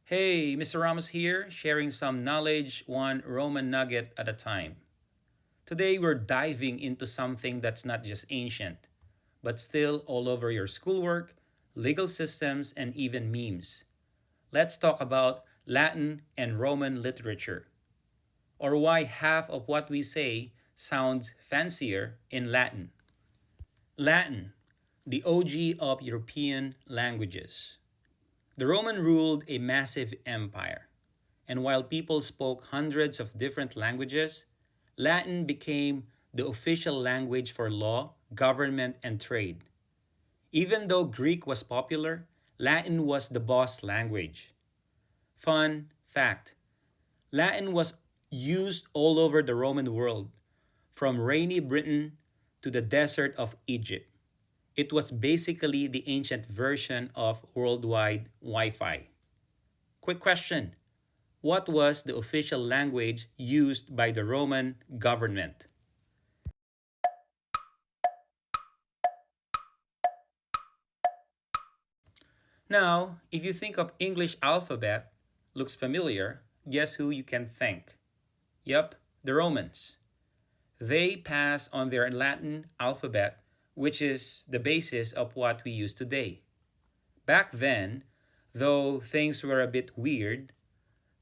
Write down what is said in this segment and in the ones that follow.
Hey, Mr. Ramos here, sharing some knowledge one Roman nugget at a time. Today we're diving into something that's not just ancient, but still all over your schoolwork, legal systems, and even memes. Let's talk about Latin and Roman literature, or why half of what we say sounds fancier in Latin. Latin, the OG of European languages. The Roman ruled a massive empire, and while people spoke hundreds of different languages, Latin became the official language for law, government, and trade. Even though Greek was popular, Latin was the boss language. Fun fact: Latin was used all over the Roman world, from rainy Britain to the desert of Egypt. It was basically the ancient version of worldwide Wi Fi. Quick question: what was the official language used by the Roman government? Now, if you think of English alphabet, looks familiar, guess who you can thank? Yup, the Romans. They passed on their Latin alphabet, which is the basis of what we use today. Back then, though things were a bit weird,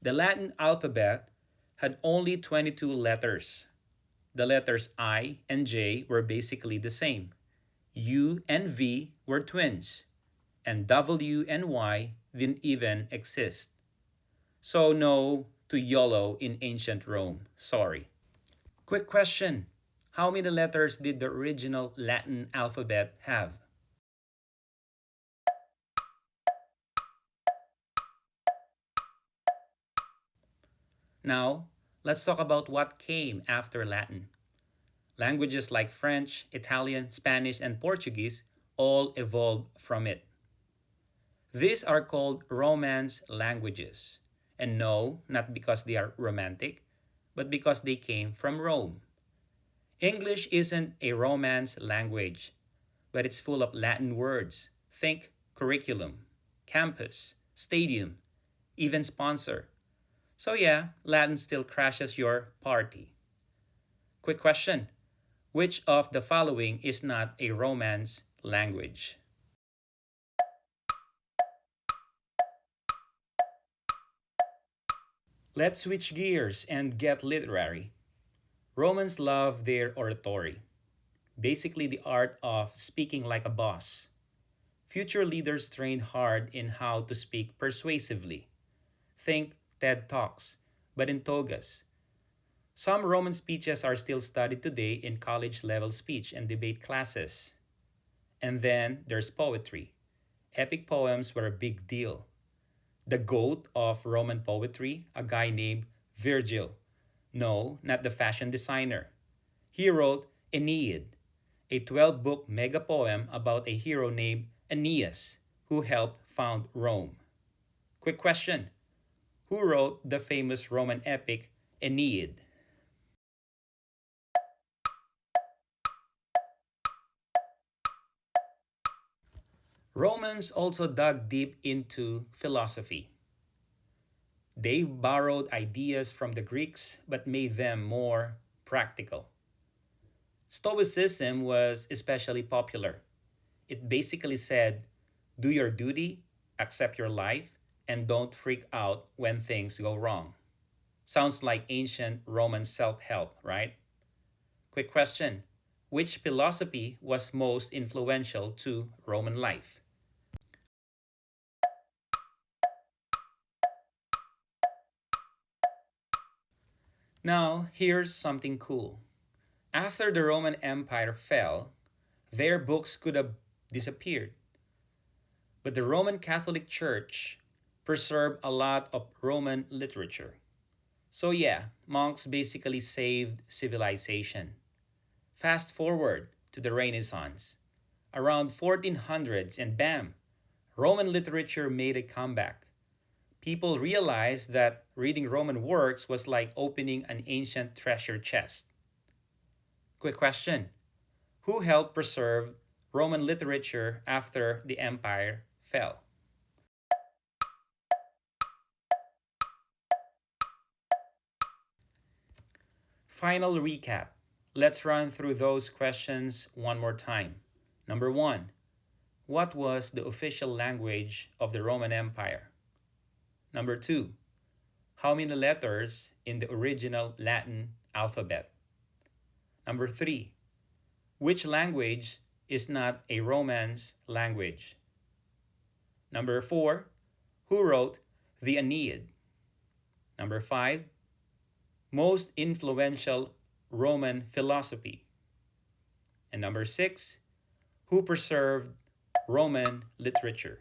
the Latin alphabet had only 22 letters. The letters I and J were basically the same. U and V were twins, and W and Y didn't even exist. So, no to YOLO in ancient Rome. Sorry. Quick question: how many letters did the original Latin alphabet have? Now, let's talk about what came after Latin. Languages like French, Italian, Spanish, and Portuguese all evolved from it. These are called Romance languages. And no, not because they are romantic, but because they came from Rome. English isn't a Romance language, but it's full of Latin words. Think curriculum, campus, stadium, even sponsor. So, yeah, Latin still crashes your party. Quick question: which of the following is not a Romance language? Let's switch gears and get literary. Romans love their oratory, basically the art of speaking like a boss. Future leaders trained hard in how to speak persuasively. Think TED Talks, but in togas. Some Roman speeches are still studied today in college level speech and debate classes. And then there's poetry. Epic poems were a big deal. The goat of Roman poetry, a guy named Virgil. No, not the fashion designer. He wrote Aeneid, a 12-book mega poem about a hero named Aeneas who helped found Rome. Quick question: who wrote the famous Roman epic Aeneid? Romans also dug deep into philosophy. They borrowed ideas from the Greeks but made them more practical. Stoicism was especially popular. It basically said, do your duty, accept your life, and don't freak out when things go wrong. Sounds like ancient Roman self help, right? Quick question: which philosophy was most influential to Roman life? Now, here's something cool. After the Roman Empire fell, their books could have disappeared. But the Roman Catholic Church preserved a lot of Roman literature. So, yeah, monks basically saved civilization. Fast forward to the Renaissance. Around 1400s, and bam, Roman literature made a comeback. People realized that reading Roman works was like opening an ancient treasure chest. Quick question: who helped preserve Roman literature after the empire fell? Final recap. Let's run through those questions one more time. Number one, what was the official language of the Roman Empire? Number two, how many letters in the original Latin alphabet? Number three, which language is not a Romance language? Number four, who wrote the Aeneid? Number five, most influential Roman philosophy. And number six, who preserved Roman literature?